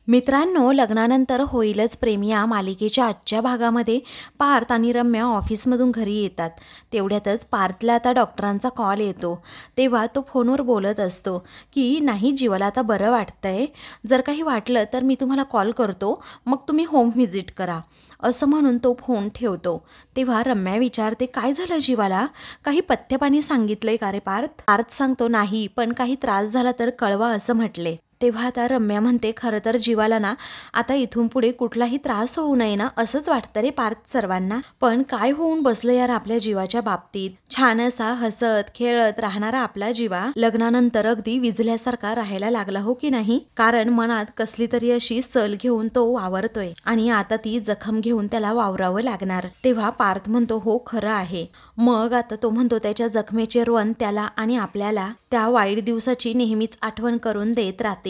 मित्रांनो, लग्नानंतर होईलच प्रेम या मालिकेच्या आजच्या भागामध्ये पार्थ आणि रम्या ऑफिसमधून घरी येतात। तेवढ्यातच पार्थला आता डॉक्टरांचा कॉल येतो। तेव्हा तो फोनवर बोलत असतो की नाही, जीवाला आता बरं वाटतंय, जर काही वाटलं तर मी तुम्हाला कॉल करतो, मग तुम्ही होम व्हिजिट करा, असं म्हणून तो फोन ठेवतो। तेव्हा रम्या विचारते, काय झालं जीवाला, काही पथ्यपाणी सांगितलंय का रे पार्थ? पार्थ सांगतो, नाही, पण काही त्रास झाला तर कळवा असं म्हटले। तेव्हा आता रम्या म्हणते, खरं तर जीवाला ना आता इथून पुढे कुठलाही त्रास होऊ नये ना असंच वाटतं रे पार्थ सर्वांना, पण काय होऊन बसलं यार आपल्या जीवाच्या बाबतीत। छान असा हसत खेळत राहणारा आपला जीवा लग्नानंतर अगदी विझल्यासारखा राहायला लागला, हो की नाही? कारण मनात कसली तरी अशी सल घेऊन तो वावरतोय आणि आता ती जखम घेऊन त्याला वावरावं लागणार। तेव्हा पार्थ म्हणतो, हो खरं आहे। मग आता तो म्हणतो, त्याच्या जखमेचे रवन त्याला आणि आपल्याला त्या वाईट दिवसाची नेहमीच आठवण करून देत राहते।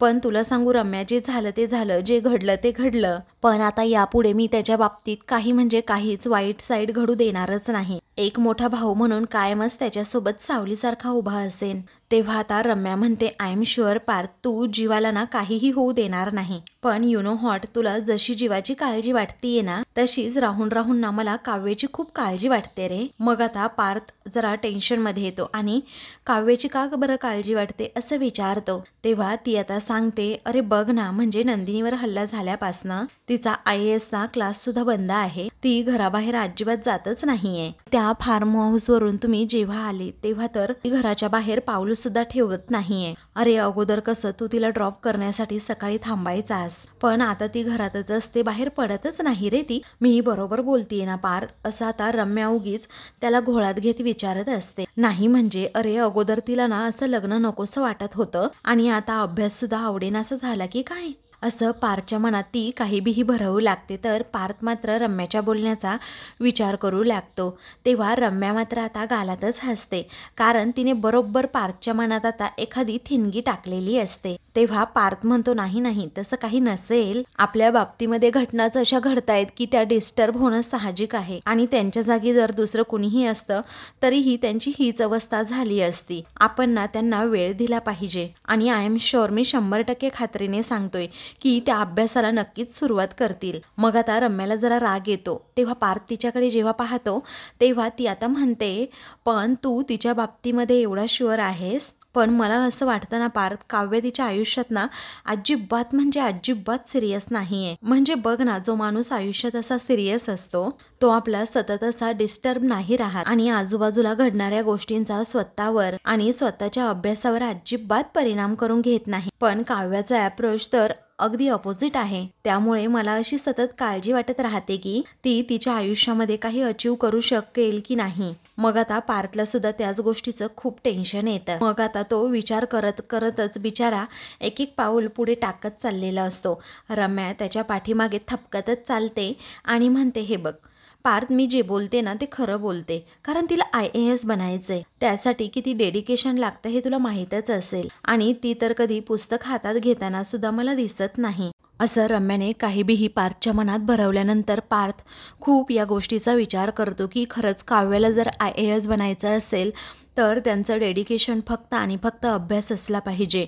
पण तुला सांगू रम्या, जे झालं ते झालं, जे घडलं ते घडलं, पण आता यापुढे मी त्याच्या बाबतीत काही म्हणजे काहीच वाईट साईड घडू देणारच नाही। एक मोठा भाऊ म्हणून कायमच त्याच्यासोबत सावलीसारखा उभा असेन। तेव्हा आता रम्या म्हणते, आय एम शुअर पार्थ, तू जीवाला ना काहीही होऊ देणार नाही। पण यु नो व्हॉट, तुला जशी जीवाची काळजी वाटतीये ना, तशीच राहून राहून ना मला काव्याची खूप काळजी वाटते रे। मग आता पार्थ जरा टेन्शन मध्ये येतो आणि काव्याची का बरं काळजी वाटते असं विचारतो। तेव्हा ती आता सांगते, अरे बघ ना, म्हणजे नंदिनीवर हल्ला झाल्यापासनं तिचा IAS चा क्लास सुद्धा बंद आहे, ती घराबाहेर अजिबात जातच नाहीये। त्या फार्म हाऊस वरून तुम्ही जेव्हा आले तेव्हा तर ती घराच्या बाहेर पाऊल सुद्धा ठेवत नाहीये। अरे अगोदर कसं तू तिला ड्रॉप करण्यासाठी सकाळी थांबायचास, पण आता ती घरातच असते, बाहेर पडतच नाही रे ती। मी बरोबर बोलतीये ना पार्थ, असं आता रम्या उगीच त्याला घोळात घेत विचारत असते। नाही म्हणजे, अरे अगोदर तिला ना असं लग्न नकोसं वाटत होतं आणि आता अभ्यास सुद्धा आवडेनासा झाला की काय, असं पार्थच्या मनात ती काही भीही भरवू लागते। तर पार्थ मात्र रम्याच्या बोलण्याचा विचार करू लागतो। तेव्हा रम्या मात्र आता गालातच हसते, कारण तिने बरोबर पार्थच्या मनात आता एखादी ठिणगी टाकलेली असते। तेव्हा पार्थ म्हणतो, नाही नाही, तसं काही नसेल, आपल्या बाबतीमध्ये घटनाच अशा घडतायत की त्या डिस्टर्ब होणं साहजिक आहे आणि त्यांच्या जागी जर दुसरं कुणीही असतं तरीही त्यांची हीच अवस्था झाली असती। आपण ना त्यांना वेळ दिला पाहिजे आणि आय एम शुअर, मी 100% खात्रीने सांगतोय की त्या अभ्यासाला नक्कीच सुरुवात करतील। मग आता रम्याला जरा राग येतो। तेव्हा पार्थ तिच्याकडे जेव्हा पाहतो तेव्हा ती आता म्हणते, पण तू तिच्या बाबतीमध्ये एवढा शुअर आहेस? पण मला असं वाटतं ना पार्थ, काव्य तिच्या आयुष्यात ना अजिबात म्हणजे अजिबात सिरियस नाहीये। म्हणजे बघ ना, जो माणूस आयुष्यात असा सिरियस असतो तो आपला सतत असा डिस्टर्ब नाही राहत आणि आजूबाजूला घडणाऱ्या गोष्टींचा स्वतःवर आणि स्वतःच्या अभ्यासावर अजिबात परिणाम करून घेत नाही। पण काव्याचा अप्रोच तर अगदी अपोजिट आहे। त्यामुळे मला अशी सतत काळजी वाटत राहते की ती तिच्या आयुष्यामध्ये काही अचीव करू शकेल की नाही। मग आता पार्थला सुद्धा त्याच गोष्टीचं खूप टेन्शन येतं। मग आता तो विचार करत करतच बिचारा एक एक पाऊल पुढे टाकत चाललेला असतो। रम्या त्याच्या पाठीमागे थपकतच चालते आणि म्हणते, हे बघ पार्थ, मी जे बोलते ना ते खरं बोलते, कारण तिला IAS बनायचंय, त्यासाठी किती डेडिकेशन लागतं हे तुला माहीतच असेल, आणि ती तर कधी पुस्तक हातात घेताना सुद्धा मला दिसत नाही। असं रम्याने काही भीही पार्थच्या मनात भरवल्यानंतर पार्थ खूप या गोष्टीचा विचार करतो की खरंच काव्याला जर IAS बनायचं असेल तर त्यांचं डेडिकेशन फक्त आणि फक्त अभ्यास असला पाहिजे।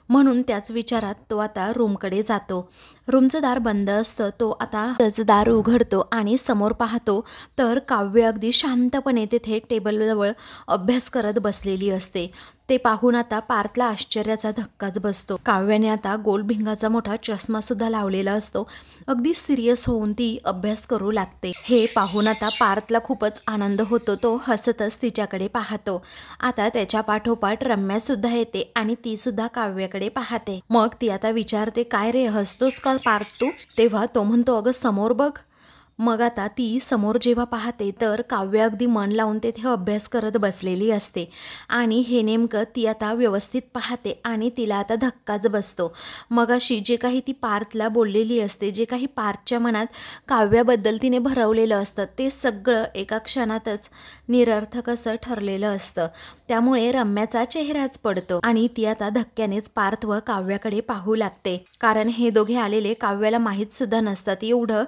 म्हणून त्याच विचारात तो आता रूमकडे जातो। रूमचं दार बंद असतं। तो आता त्याचं दार उघडतो आणि समोर पाहतो तर काव्य अगदी शांतपणे तेथे टेबलजवळ अभ्यास करत बसलेली असते। ते पाहून आता पार्थला आश्चर्याचा धक्काच बसतो। काव्याने आता गोल भिंगाचा मोठा चष्मा सुद्धा लावलेला असतो। अगदी सिरियस होऊन ती अभ्यास करू लागते। हे पाहून आता पार्थला खूपच आनंद होतो। तो हसतच तिच्याकडे पाहतो। आता त्याच्या पाठोपाठ रम्या सुद्धा येते आणि ती सुद्धा काव्याकडे पाहते। मग ती आता विचारते, काय रे हसतोस का पार्थ तू? तेव्हा तो म्हणतो, अगं समोर बघ। मग आता ती समोर जेव्हा पाहते तर काव्य अगदी मन लावून तेथे अभ्यास करत बसलेली असते आणि हे नेमकं ती आता व्यवस्थित पाहते आणि तिला आता धक्काच बसतो। मगाशी जे काही ती पार्थला बोललेली असते, जे काही पार्थच्या मनात काव्याबद्दल तिने भरवलेलं असतं ते सगळं एका क्षणातच निरर्थक असं ठरलेलं असतं। त्यामुळे रम्याचा चेहराच पडतो आणि ती आता धक्क्यानेच पार्थ व काव्याकडे पाहू लागते, कारण हे दोघे आलेले काव्याला माहीत सुद्धा नसतात एवढं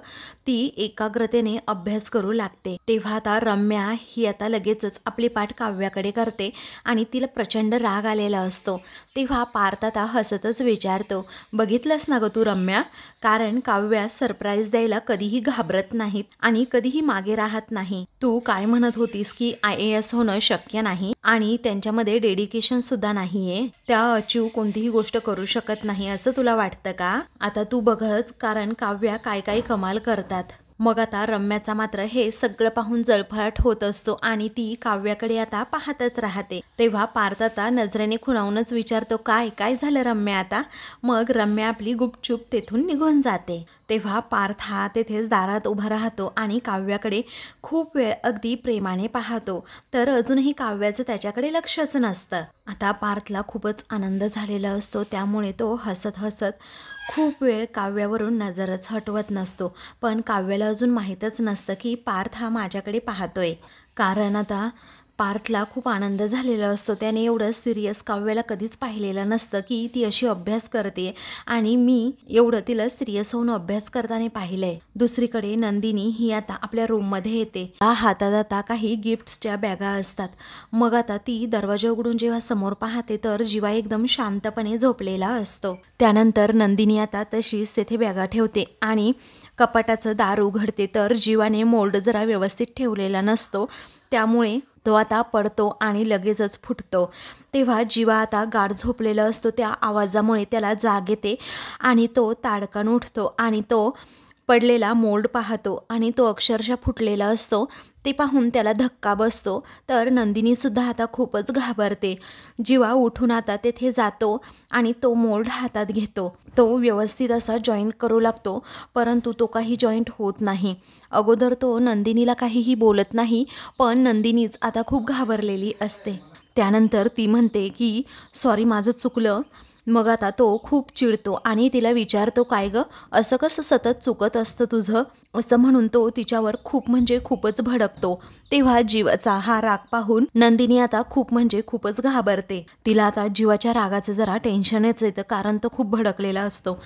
ती एकाग्रतेने अभ्यास करू लागते. तेव्हा आता रम्या ही आता लगेचच आपली पाठ काव्याकडे करते आणि तिला प्रचंड राग आलेला असतो. तेव्हा पार्थ आता हसतच विचारतो, बघितलंस ना ग तू रम्या, कारण काव्या सरप्राईज द्यायला कधीही घाबरत नाहीत आणि कधीही मागे राहत नाही. तू काय म्हणत होतीस की IAS होणं शक्य नाही आणि त्यांच्यामध्ये डेडिकेशन सुद्धा नाहीये, त्या अचीव कोणतीही गोष्ट करू शकत नाही असं तुला वाटतं का? आता तू बघच, कारण काव्या काय काय कमाल करतात. मग आता रम्याचा मात्र हे सगळं पाहून जळफळाट होत असतो आणि ती काव्याकडे आता पाहतच राहते. तेव्हा पार्थ आता नजरेने खुणावूनच विचारतो, काय काय झालं रम्या आता? मग रम्या आपली गुपचूप तेथून निघून जाते. तेव्हा पार्थ हा तेथेच दारात उभा राहतो आणि काव्याकडे खूप वेळ अगदी प्रेमाने पाहतो, तर अजूनही काव्याचं त्याच्याकडे लक्षच नसतं. आता पार्थला खूपच आनंद झालेला असतो, त्यामुळे तो हसत हसत खूप वेळ काव्यावरून नजरच हटवत नसतो. पण काव्याला अजून माहीतच नसतं की पार्थ हा माझ्याकडे पाहतोय, कारण आता पार्थला खूप आनंद झालेला असतो. त्याने एवढं सिरियस काव्याला कधीच पाहिलेलं नसतं की ती अशी अभ्यास करते आणि मी एवढं तिला सिरियस होऊन अभ्यास करताना पाहिलंय. दुसरीकडे नंदिनी ही आता आपल्या रूममध्ये येते. हातात आता काही गिफ्ट्सच्या बॅगा असतात. मग आता ती दरवाजा उघडून जेव्हा समोर पाहते तर जीवा एकदम शांतपणे झोपलेला असतो. त्यानंतर नंदिनी आता तशीच तेथे बॅगा ठेवते आणि कपाटाचं दार उघडते तर जीवाने मोल्ड जरा व्यवस्थित ठेवलेला नसतो, त्यामुळे तो आता पडतो आणि लगेचच फुटतो. तेव्हा जीवा आता गाढ झोपलेला असतो. त्या आवाजामुळे त्याला जाग येते आणि तो ताडकन उठतो आणि तो पडलेला मोल्ड पाहतो आणि तो अक्षरशः फुटलेला असतो. ते पाहून त्याला धक्का बसतो, तर नंदिनीसुद्धा आता खूपच घाबरते. जीवा उठून आता तेथे जातो आणि तो मोल्ड हातात घेतो. तो व्यवस्थित असा जॉईंट करू लागतो, परंतु तो काही जॉईंट होत नाही. अगोदर तो नंदिनीला काहीही बोलत नाही, पण नंदिनीच आता खूप घाबरलेली असते. त्यानंतर ती म्हणते की सॉरी, माझं चुकलं. मग आता तो खूप चिडतो आणि तिला विचारतो, काय ग, असं कसं सतत चुकत असतं तुझं? असं म्हणून तो तिच्यावर खूप म्हणजे खूपच भडकतो. तेव्हा जीवाचा हा राग पाहून नंदिनी आता खूप म्हणजे खूपच घाबरते. तिला आता जीवाच्या रागाचं जरा टेन्शनच येतं, कारण तो खूप भडकलेला असतो.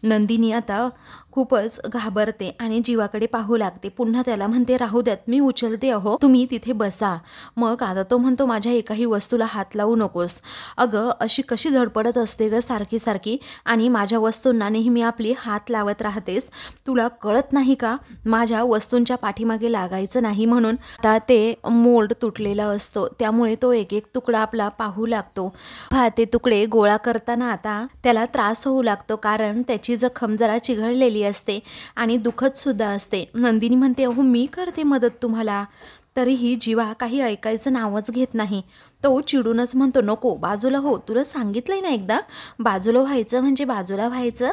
नंदिनी आता खूपच घाबरते आणि जीवाकडे पाहू लागते. पुन्हा त्याला म्हणते, राहू द्यात, मी उचलते, अहो तुम्ही तिथे बसा. मग आता तो म्हणतो, माझ्या एकाही वस्तूला हात लावू नकोस. अगं अशी कशी धडपडत असते ग सारखी सारखी, आणि माझ्या वस्तूंना नेहमी आपली हात लावत राहतेस. तुला कळत नाही का माझ्या वस्तूंच्या पाठीमागे लागायचं नाही म्हणून? आता ते मोल्ड तुटलेला असतो, त्यामुळे तो एक एक तुकडा आपला पाहू लागतो. ते तुकडे गोळा करताना आता त्याला त्रास होऊ लागतो, कारण त्याची जखम जरा चिघळलेली असते आणि दुखत सुद्धा असते. नंदिनी म्हणते, अहो मी करते मदत तुम्हाला. तरीही जीवा काही ऐकायचं नावच घेत नाही. तो चिडूनच म्हणतो, नको, बाजूला हो, तुला सांगितलंय ना एकदा, बाजूला व्हायचं म्हणजे बाजूला व्हायचं.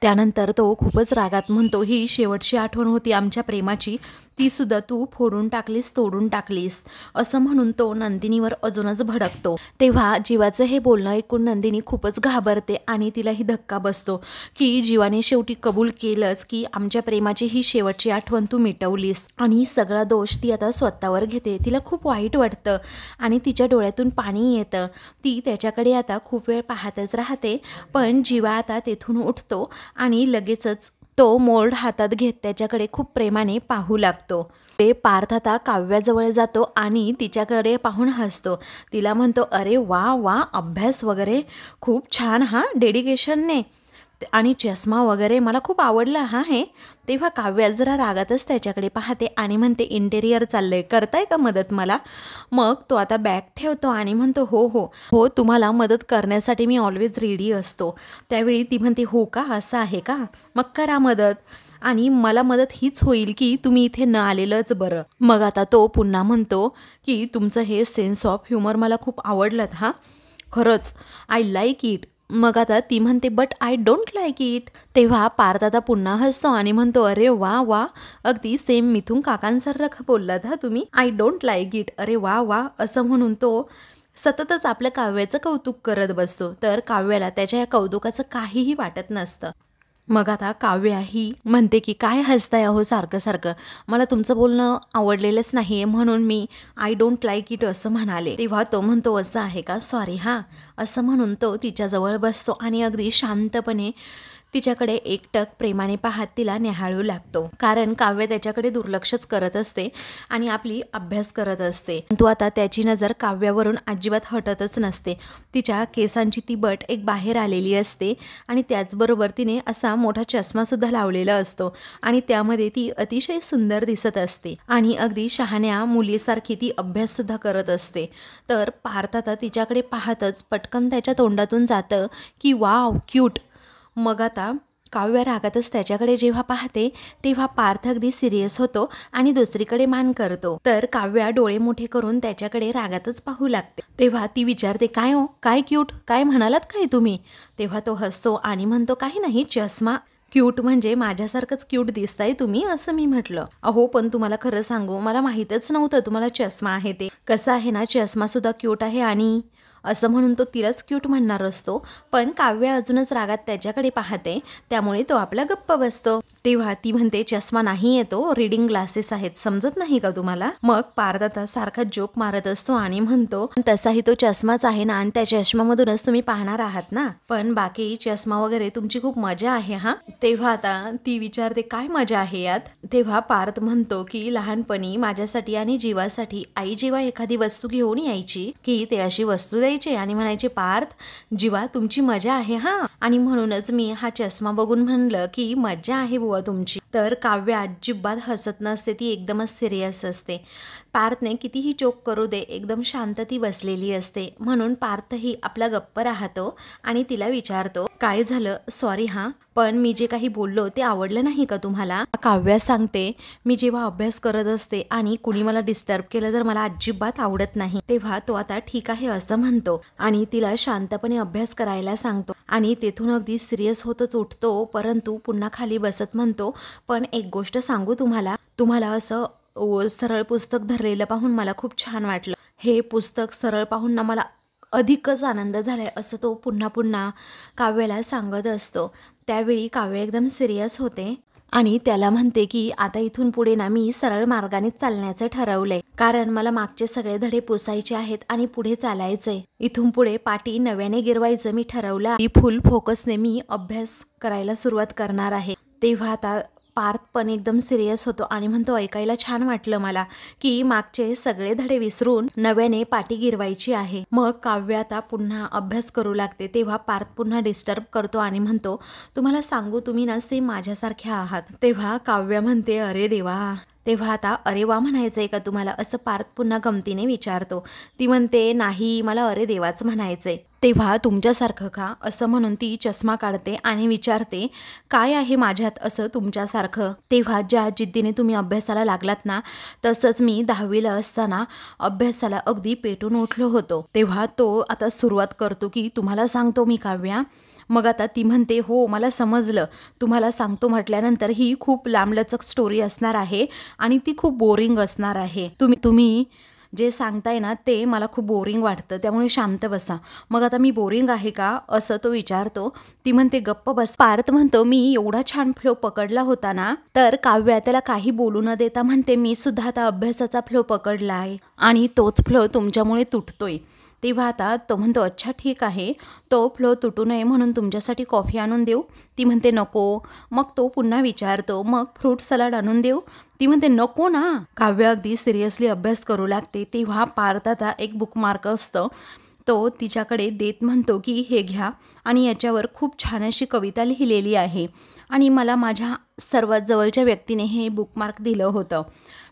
त्यानंतर तो खूपच रागात म्हणतो, ही शेवटची आठवण होती आमच्या प्रेमाची, ती सुद्धा तू फोडून टाकलीस, तोडून टाकलीस. असं म्हणून तो नंदिनीवर अजूनच भडकतो. तेव्हा जीवाचं हे बोलणं ऐकून नंदिनी खूपच घाबरते आणि तिलाही धक्का बसतो की जीवाने शेवटी कबूल केलंच की आमच्या प्रेमाची ही शेवटची आठवण तू मिटवलीस, आणि सगळा दोष ती आता स्वतःवर घेते. तिला खूप वाईट वाटतं आणि तिच्या डोळ्यातून पाणी येतं. ती त्याच्याकडे आता खूप वेळ पाहतच राहते, पण जीवा आता तेथून उठतो आणि लगेचच तो मोल्ड हातात घेत त्याच्याकडे खूप प्रेमाने पाहू लागतो. ते पार्थ आता काव्याजवळ जातो आणि तिच्याकडे पाहून हसतो. तिला म्हणतो, अरे वा वा, अभ्यास वगैरे खूप छान, हा डेडिकेशनने, आणि चष्मा वगैरे मला खूप आवडला हा हे. तेव्हा काव्या जरा रागातच त्याच्याकडे पाहते आणि म्हणते, इंटेरियर चाललंय, करताय का मदत मला? मग तो आता बॅग ठेवतो आणि म्हणतो, हो हो हो, तुम्हाला मदत करण्यासाठी मी ऑलवेज रेडी असतो. त्यावेळी ती म्हणते, हो का, असं आहे का, मग करा मदत, आणि मला मदत हीच होईल की तुम्ही इथे न आलेलंच बरं. मग आता तो पुन्हा म्हणतो की तुमचं हे सेन्स ऑफ ह्युमर मला खूप आवडलं हा, खरंच, आय लाईक इट. मग आता ती म्हणते, but I don't like it. तेव्हा पार्थ आता पुन्हा हसतो आणि म्हणतो, अरे वा वा, अगदी सेम मिथून काकांसारखं बोललात हा तुम्ही, आय डोंट लाईक इट, अरे वा वा. असं म्हणून तो सततच आपल्या काव्याचं कौतुक करत बसतो, तर काव्याला त्याच्या या कौतुकाचं काहीही वाटत नसतं. मग आता काव्या ही म्हणते की काय हसताय अहो सारखं सारखं, मला तुमचं बोलणं आवडलेलंच नाही आहे म्हणून मी आय डोंट लाईक इट असं म्हणाले. तेव्हा तो म्हणतो, असं आहे का, सॉरी हां. असं म्हणून तो तिच्याजवळ बसतो आणि अगदी शांतपणे तिच्याकडे एकटक प्रेमाने पाहत तिला निहाळू लागतो, कारण काव्य त्याच्याकडे दुर्लक्षच करत असते आणि आपली अभ्यास करत असते. परंतु आता त्याची नजर काव्यावरून अजिबात हटतच नसते. तिच्या केसांची ती बट एक बाहेर आलेली असते आणि त्याचबरोबर तिने असा मोठा चष्मा सुद्धा लावलेला असतो आणि त्यामध्ये ती अतिशय सुंदर दिसत असते आणि अगदी शहाण्या मुलीसारखी ती अभ्यास सुद्धा करत असते. तर पार्थ आता तिच्याकडे पाहतच पटकन त्याच्या तोंडातून जातं की वाव क्यूट. मग आता काव्य रागातच त्याच्याकडे जेव्हा पाहते तेव्हा पार्थ अगदी सिरियस होतो आणि दुसरीकडे मान करतो. तर काव्या डोळे मोठे करून त्याच्याकडे रागातच पाहू लागते. तेव्हा ती विचारते, काय हो, काय क्यूट, काय म्हणालात काय तुम्ही? तेव्हा तो हसतो आणि म्हणतो, काही नाही, चष्मा क्यूट म्हणजे माझ्यासारखंच क्यूट दिसताय तुम्ही, असं मी म्हटलं. अहो पण तुम्हाला खरं सांगू, मला माहीतच नव्हतं तुम्हाला चष्मा आहे ते. कसं आहे ना, चष्मा सुद्धा क्यूट आहे आणि असं म्हणून तो तिलाच क्यूट म्हणणार असतो. पण काव्य अजूनच रागात त्याच्याकडे पाहते, त्यामुळे तो आपला गप्प बसतो. तेव्हा ती म्हणते, चष्मा नाही येतो, रीडिंग ग्लासेस आहेत, समजत नाही का तुम्हाला? मग पार्थ आता सारखा जोक मारत असतो आणि म्हणतो, तसाही तो चष्माच आहे ना आणि त्या चष्मामधूनच तुम्ही पाहणार आहात ना, पण बाकी चष्मा वगैरे तुमची खूप मजा आहे हा. तेव्हा आता ती विचारते, काय मजा आहे यात? तेव्हा पार्थ म्हणतो की लहानपणी माझ्यासाठी आणि जीवासाठी आई जेव्हा एखादी वस्तू घेऊन यायची की ते अशी वस्तू द्यायचे आणि म्हणायचे, पार्थ जीवा तुमची मजा आहे हा, आणि म्हणूनच मी हा चष्मा बघून म्हणलं की मजा आहे बुवा तुमची. तर काव्य अजिबात हसत नसते, ती एकदमच सिरियस असते. पार्थने कितीही जोक करू दे, एकदम शांत ती बसलेली असते. म्हणून पार्थही आपला गप्प राहतो आणि तिला विचारतो, काय झालं, सॉरी हा, पण मी जे काही बोललो ते आवडलं नाही का तुम्हाला? काव्या सांगते, मी जेव्हा अभ्यास करत असते आणि कुणी मला डिस्टर्ब केलं तर मला अजिबात आवडत नाही. तेव्हा तो आता ठीक आहे असं म्हणतो आणि तिला शांतपणे अभ्यास करायला सांगतो आणि तेथून अगदी सिरियस होतच उठतो, परंतु पुन्हा खाली बसत म्हणतो, पण एक गोष्ट सांगू तुम्हाला असं सरळ पुस्तक धरलेलं पाहून मला खूप छान वाटलं. हे पुस्तक सरळ पाहून ना मला अधिकच आनंद झालाय, असं तो पुन्हा पुन्हा काव्याला सांगत असतो. त्यावेळी काव्य एकदम सिरियस होते आणि त्याला म्हणते की आता इथून पुढे ना मी सरळ मार्गाने चालण्याचं ठरवलंय, कारण मला मागचे सगळे धडे पुसायचे आहेत आणि पुढे चालायचंय. इथून पुढे पाठी नव्याने गिरवायचं मी ठरवलं. फुल फोकसने मी अभ्यास करायला सुरुवात करणार आहे. तेव्हा आता पार्थ पण एकदम सिरियस होतो आणि म्हणतो, ऐकायला छान वाटलं मला की मागचे सगळे धडे विसरून नव्याने पाठी गिरवायची आहे. मग काव्य आता पुन्हा अभ्यास करू लागते. तेव्हा पार्थ पुन्हा डिस्टर्ब करतो आणि म्हणतो, तुम्हाला सांगू, तुम्ही ना सेम माझ्यासारख्या आहात. तेव्हा काव्य म्हणते, अरे देवा. तेव्हा आता अरे वा म्हणायचंय का तुम्हाला, असं पार्थ पुन्हा गमतीने विचारतो. ती म्हणते, नाही, मला अरे देवाच म्हणायचंय. तेव्हा तुमच्यासारखं का, असं म्हणून ती चष्मा काढते आणि विचारते, काय आहे माझ्यात असं तुमच्यासारखं? तेव्हा ज्या जिद्दीने तुम्ही अभ्यासाला लागलात ना, तसंच मी 10वीला असताना अभ्यासाला अगदी पेटून उठलो होतो. तेव्हा तो आता सुरुवात करतो की तुम्हाला सांगतो मी काव्या. मग आता ती म्हणते, हो मला समजलं, तुम्हाला सांगतो म्हटल्यानंतर ही खूप लांबलचक स्टोरी असणार आहे आणि ती खूप बोरिंग असणार आहे. तुम्ही जे सांगताय ना ते मला खूप बोरिंग वाटतं, त्यामुळे शांत बसा. मग आता मी बोरिंग आहे का, असं तो विचारतो. ती म्हणते, गप्प बस. पार्थ म्हणतो, मी एवढा छान फ्लो पकडला होता ना. तर काव्या त्याला काही बोलू न देता म्हणते, मी सुद्धा आता अभ्यासाचा फ्लो पकडला आहे आणि तोच फ्लो तुमच्यामुळे तुटतोय. तेव्हा आता तो म्हणतो, अच्छा ठीक आहे, तो फ्लो तुटू नये म्हणून तुमच्यासाठी कॉफी आणून देऊ? ती म्हणते, नको. मग तो पुन्हा विचारतो, मग फ्रूट सलाड आणून देऊ? ती म्हणते, नको ना. काव्य अगदी सिरियसली अभ्यास करू लागते. तेव्हा पार्थ आता एक बुकमार्क असतं, तो तिच्याकडे देत म्हणतो की हे घ्या आणि याच्यावर खूप छान अशी कविता लिहिलेली आहे आणि मला माझ्या सर्वात जवळच्या व्यक्तीने हे बुकमार्क दिलं होतं.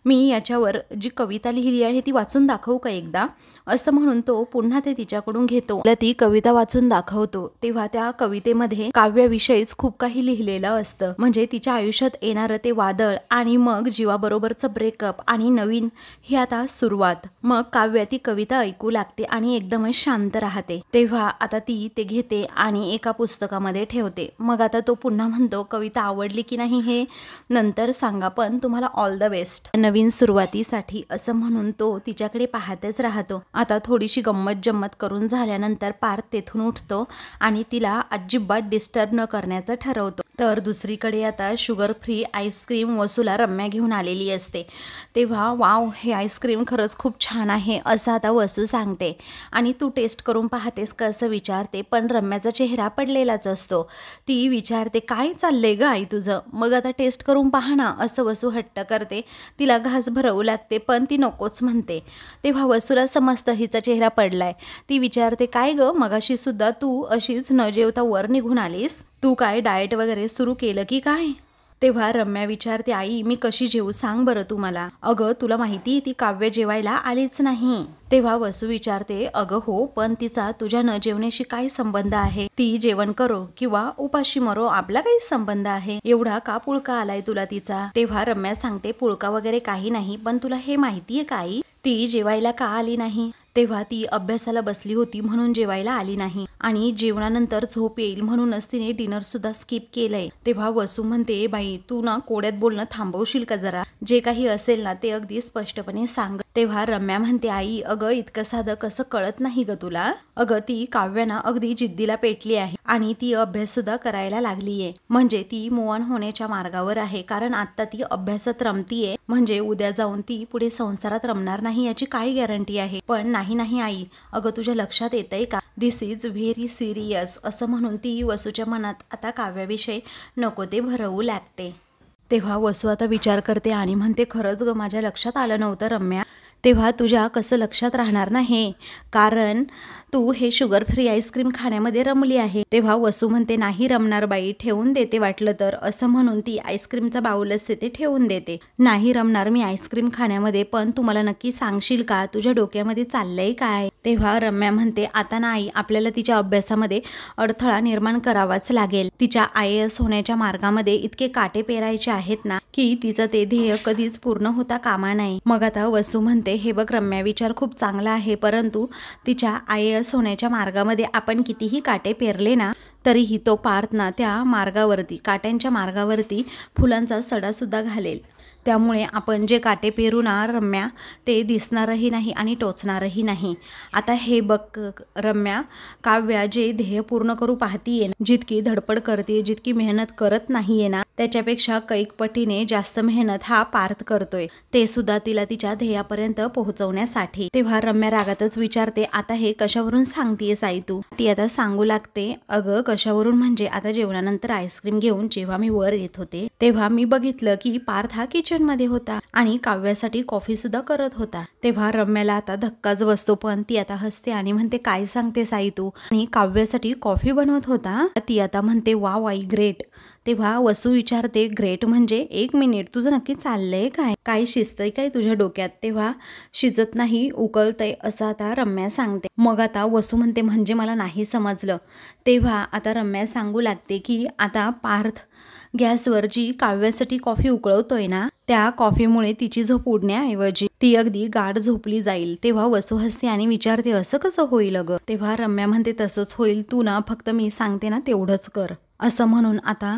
मी याच्यावर जी कविता लिहिली आहे ती वाचून दाखवू का एकदा, असं म्हणून तो पुन्हा ते तिच्याकडून घेतो. त्याला ती कविता वाचून दाखवतो. तेव्हा त्या कवितेमध्ये काव्याविषयीच खूप काही लिहिलेलं असतं, म्हणजे तिच्या आयुष्यात येणारं ते वादळ आणि मग जीवाबरोबरचं ब्रेकअप आणि नवीन ही आता सुरुवात. मग काव्या ती कविता ऐकू लागते आणि एकदमच शांत राहते. तेव्हा आता ती ते घेते आणि एका पुस्तकामध्ये ठेवते. मग आता तो पुन्हा म्हणतो, कविता आवडली की नाही हे नंतर सांगा, पण तुम्हाला ऑल द बेस्ट नवीन सुरुवातीसाठी, असं म्हणून तो तिच्याकडे पाहतच राहतो. आता थोडीशी गंमत जम्मत करून झाल्यानंतर पार्थ तेथून उठतो आणि तिला अजिबात डिस्टर्ब न करण्याचं ठरवतो. तर दुसरीकडे आता शुगर फ्री आईस्क्रीम वसूला रम्या घेऊन आलेली असते. तेव्हा वाव, हे आईस्क्रीम खरंच खूप छान आहे असं आता वसू सांगते. आणि तू टेस्ट करून पाहतेस का असं विचारते. पण रम्याचा चेहरा पडलेलाच असतो. ती विचारते काय चाललंय ग आई तुझं, मग आता टेस्ट करून पाहा ना असं वसू हट्ट करते. तिला घास भरवू लागते पण ती नकोच म्हणते. तेव्हा वसूला समजतं हिचा चेहरा पडलाय. ती विचारते काय ग, मगाशी सुद्धा तू अशीच न जेवता वर निघून आलीस, तू काय डाएट वगैरे सुरू केलं की काय. तेव्हा रम्या विचारते आई मी कशी जेवू सांग बरं तू मला. अगं तुला माहिती ती काव्य जेवायला आलीच नाही. तेव्हा वसू विचारते अगं हो, पण तिचा तुझ्या न जेवण्याशी काय संबंध आहे. ती जेवण करो किंवा उपाशी मरो आपला काही संबंध आहे. एवढा का पुळका आलाय तुला तिचा. तेव्हा रम्या सांगते पुळका वगैरे काही नाही, पण तुला हे माहितीये का आई ती जेवायला का आली नाही. तेव्हा ती अभ्यासाला बसली होती म्हणून जेवायला आली नाही, आणि जेवणानंतर झोप येईल म्हणूनच तिने डिनर सुद्धा स्किप केलंय. तेव्हा वसू म्हणते बाई तू ना कोड्यात बोलणं थांबवशील का जरा, जे काही असेल ना ते अगदी स्पष्टपणे सांग. तेव्हा रम्या म्हणते आई अगं इतकं साधं कसं कळत नाही ग तुला. अगं ती काव्याना अगदी जिद्दीला पेटली आहे आणि ती अभ्यास सुद्धा करायला लागलीये. म्हणजे ती मूव ऑन होण्याच्या मार्गावर आहे. कारण आता ती अभ्यासात रमतीये म्हणजे उद्या जाऊन ती पुढे संसारात रमणार नाही याची काय गॅरंटी आहे. पण नाही आई, अगं तुझ्या लक्षात येतंय का, दिस इज व्हेरी सिरियस असं म्हणून ती वसूच्या मनात आता काव्याविषयी नको ते भरवू लागते. तेव्हा वसू आता विचार करते आणि म्हणते खरंच ग माझ्या लक्षात आलं नव्हतं रम्या. तेव्हा तुझ्या कसं लक्षात राहणार ना हे, कारण तू हे शुगर फ्री आईस्क्रीम खाण्यामध्ये रमली आहे. तेव्हा वसू म्हणते नाही रमणार बाई, ठेवून देते वाटलं तर असं म्हणून ती आईस्क्रीमचा बाऊल असते ते ठेवून देते. नाही रमणार मी आईस्क्रीम खाण्यामध्ये, पण तू मला नक्की सांगशील का तुझ्या डोक्यामध्ये चाललंय काय. तेव्हा रम्या म्हणते आता नाही, आपल्याला तिच्या अभ्यासामध्ये अडथळा निर्माण करावाच लागेल. तिच्या IAS होण्याच्या मार्गामध्ये इतके काटे पेरायचे आहेत ना की तिचं ते ध्येय कधीच पूर्ण होता कामा नये. मग आता वसू म्हणते हे बघ रम्या विचार खूप चांगला आहे, परंतु तिच्या IAS होण्याच्या मार्गामध्ये आपण कितीही काटे पेरले ना तरीही तो पार्थ ना त्या मार्गावरती काट्यांच्या मार्गावरती फुलांचा सडा सुद्धा घालेल. त्यामुळे आपण जे काटे पेरू ना रम्या ते दिसणारही नाही आणि टोचणारही नाही. आता हे बघ रम्या, काव्या जे ध्येय पूर्ण करू पाहतीये, जितकी धडपड करते, जितकी मेहनत करत नाहीये ना त्याच्यापेक्षा कैक पटीने जास्त मेहनत हा पार्थ करतोय, ते सुद्धा तिला तिच्या ध्येयापर्यंत पोहोचवण्यासाठी. तेव्हा रम्या रागातच विचारते आता हे कशावरून सांगतेयस आई तू. ती आता सांगू लागते अगं कशावरून म्हणजे आता जेवणानंतर आईस्क्रीम घेऊन जेव्हा मी वर येत होते तेव्हा मी बघितलं की पार्थ हा किचन मध्ये होता आणि काव्यासाठी कॉफी सुद्धा करत होता. तेव्हा रम्याला आता धक्काच बसतो, पण ती आता हसते आणि म्हणते काय सांगतेस आई तू, आणि काव्यासाठी कॉफी बनवत होता. ती आता म्हणते वाव आई ग्रेट. तेव्हा वसू विचारते ग्रेट म्हणजे, एक मिनिट तुझं नक्की चाललंय काय, काय शिजतंय काय तुझ्या डोक्यात. तेव्हा शिजत नाही उकळतंय असं आता रम्या सांगते. मग आता वसू म्हणते म्हणजे मला नाही समजलं. तेव्हा आता रम्या सांगू लागते की आता पार्थ गॅसवर जी काव्यासाठी कॉफी उकळवतोय ना त्या कॉफीमुळे तिची झोप उडण्याऐवजी ती अगदी गाढ झोपली जाईल. तेव्हा वसू हसते आणि विचारते असं कसं होईल अगं. तेव्हा रम्या म्हणते तसंच होईल, तू ना फक्त मी सांगते ना तेवढंच कर असं म्हणून आता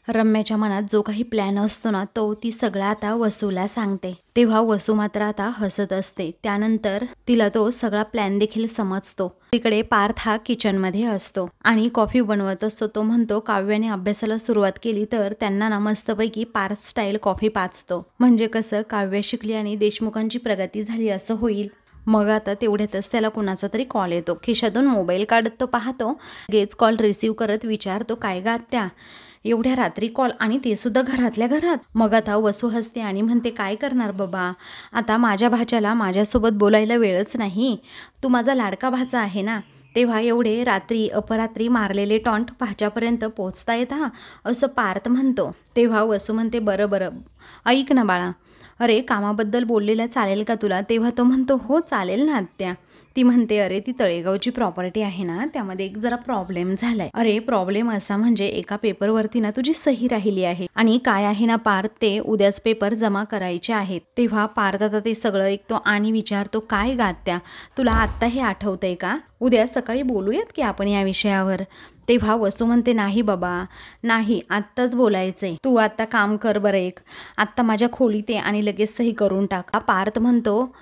रम्याच्या मनात जो काही प्लॅन असतो ना तो ती सगळा आता वसूला सांगते. तेव्हा वसू मात्र आता हसत असते. त्यानंतर तिला तो सगळा प्लॅन देखील समजतो. तिकडे पार्थ हा किचन मध्ये असतो आणि कॉफी बनवत असतो. तो म्हणतो काव्याने अभ्यासाला सुरुवात केली तर त्यांना ना मस्तपैकी पार्थ स्टाईल कॉफी पाचतो, म्हणजे कसं काव्य शिकली आणि देशमुखांची प्रगती झाली असं होईल. मग आता तेवढ्यातच त्याला कुणाचा तरी कॉल येतो. खिशातून मोबाईल काढत तो पाहतो. लगेच कॉल रिसीव्ह करत विचारतो काय ग आत्या, एवढ्या रात्री कॉल आणि ते सुद्धा घरातल्या घरात. मग आता वसू हसते आणि म्हणते काय करणार बाबा, आता माझ्या भाच्याला माझ्यासोबत बोलायला वेळच नाही. तू माझा लाडका भाचा आहे ना, तेव्हा एवढे रात्री अपरात्री मारलेले टॉन्ट भाच्यापर्यंत पोहोचता येता असं पार्थ म्हणतो. तेव्हा वसू म्हणते बरं बरं ऐक ना बाळा, अरे कामाबद्दल बोललेलं चालेल का तुला. तेव्हा तो म्हणतो हो चालेल ना आत्या. ती म्हणते अरे ती तळेगावची प्रॉपर्टी आहे ना त्यामध्ये एक जरा प्रॉब्लेम झालाय. अरे प्रॉब्लेम असा म्हणजे एका पेपरवरती ना तुझी सही राहिली आहे आणि काय आहे ना पार्थ ते उद्याच पेपर जमा करायचे आहेत. तेव्हा पार्थ आता ते सगळं ऐकतो आणि विचारतो काय गात्या तुला आत्ता हे आठवतंय का, उद्या सकाळी बोलूयात की आपण या विषयावर. तेव्हा वसू म्हणते नाही बाबा नाही, आत्ताच बोलायचंय, तू आत्ता काम कर बरं एक, आत्ता माझ्या खोलीत ये आणि लगेच सही करून टाक. पार्थ म्हणतो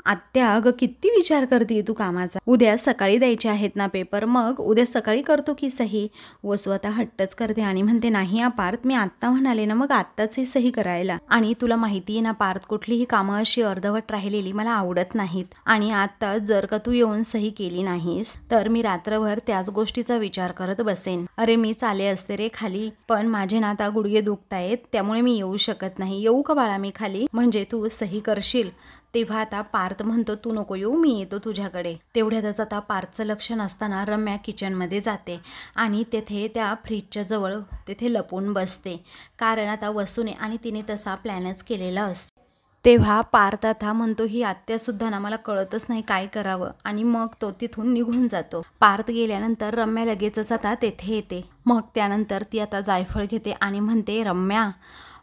आत्या अगं किती विचार करते तू कामाचा. उद्या सकाळी द्यायचे आहेत ना पेपर, मग उद्या सकाळी करतो की सही. वसू आता हट्टच करते आणि म्हणते नाही पार्थ, मी आत्ता म्हणाले ना, मग आत्ताच ही सही करायला. आणि तुला माहिती आहे ना पार्थ, कुठलीही कामं अशी अर्धवट राहिलेली मला आवडत नाहीत. आणि आता जर का तू येऊन सही केली नाहीस तर मी रात्रभर त्याच गोष्टीचा विचार करत बसेन. अरे मी चाले असते रे खाली, पण माझे ना आता गुडघे दुखतायत, त्यामुळे मी येऊ शकत नाही. येऊ का बाळा मी खाली, म्हणजे तू सही करशील. तेव्हा आता पार्थ म्हणतो तू नको येऊ, मी येतो तुझ्याकडे. तेवढ्यातच आता पार्थचं लक्ष नसताना रम्या किचनमध्ये जाते आणि तेथे त्या फ्रीजच्या जवळ तेथे लपून बसते. कारण आता वसूने आणि तिने तसा प्लॅनच केलेला असतो. तेव्हा पार्थ आता म्हणतो ही आत्यासुद्धा ना मला कळतच नाही काय करावं, आणि मग तो तिथून निघून जातो. पार्थ गेल्यानंतर रम्या लगेचच आता तेथे येते. मग त्यानंतर ती आता जायफळ घेते आणि म्हणते रम्या,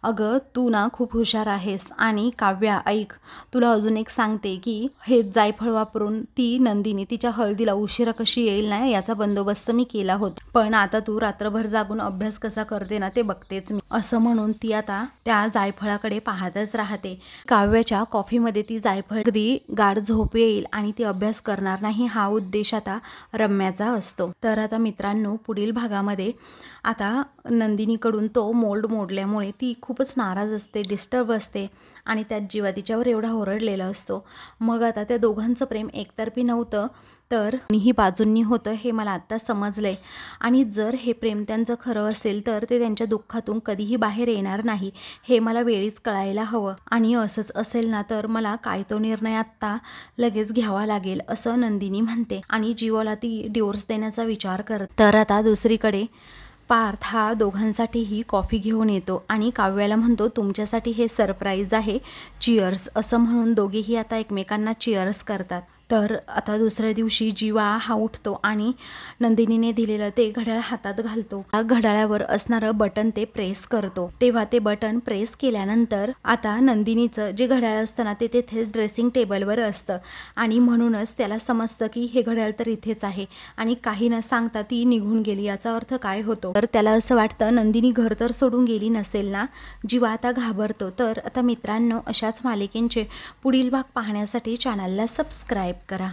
अगं तू ना खूप हुशार आहेस. आणि काव्या ऐक, तुला अजून एक सांगते की हे जायफळ वापरून ती नंदिनी तिच्या हळदीला उशिरा कशी येईल ना याचा बंदोबस्त मी केला होता. पण आता तू रात्रभर जागून अभ्यास कसा करते ना ते बघतेच मी. असं म्हणून ती आता त्या जायफळाकडे पाहतच राहते. काव्याच्या कॉफीमध्ये ती जायफळ अगदी गाढ झोप येईल आणि ती अभ्यास करणार नाही हा उद्देश आता रम्याचा असतो. तर आता मित्रांनो, पुढील भागामध्ये आता नंदिनीकडून तो मोल्ड मोडल्यामुळे ती खूपच नाराज असते, डिस्टर्ब असते आणि त्यात जीवा तिच्यावर एवढा ओरडलेला असतो. मग आता त्या दोघांचं प्रेम एकतर्फी नव्हतं, तर ही बाजूंनी होतं हे मला आत्ता समजलंय. आणि जर हे प्रेम त्यांचं खरं असेल तर ते त्यांच्या दुःखातून कधीही बाहेर येणार नाही हे मला वेळीच कळायला हवं. आणि असंच असेल ना तर मला काय तो निर्णय आत्ता लगेच घ्यावा लागेल असं नंदिनी म्हणते आणि जीवाला ती डिवोर्स देण्याचा विचार करते. तर आता दुसरीकडे पार्थ हा दोघांसाठीही कॉफी घेऊन येतो आणि काव्याला म्हणतो तुमच्यासाठी हे सरप्राईज आहे, चिअर्स असं म्हणून दोघेही आता एकमेकांना चिअर्स करतात. तर आता दुसऱ्या दिवशी जीवा हा उठतो आणि नंदिनीने दिलेलं ते घड्याळ हातात घालतो. घड्याळावर असणारं बटन ते प्रेस करतो. तेव्हा ते बटन प्रेस केल्यानंतर आता नंदिनीचं जे घड्याळ असतं ना ते तेथेच ड्रेसिंग टेबलवर असतं आणि म्हणूनच त्याला समजतं की हे घड्याळ तर इथेच आहे आणि काही न सांगता ती निघून गेली. याचा अर्थ काय होतो तर त्याला असं वाटतं नंदिनी घर तर सोडून गेली नसेल ना. जीवा आता घाबरतो. तर आता मित्रांनो, अशाच मालिकेंचे पुढील भाग पाहण्यासाठी चॅनलला सबस्क्राईब करा.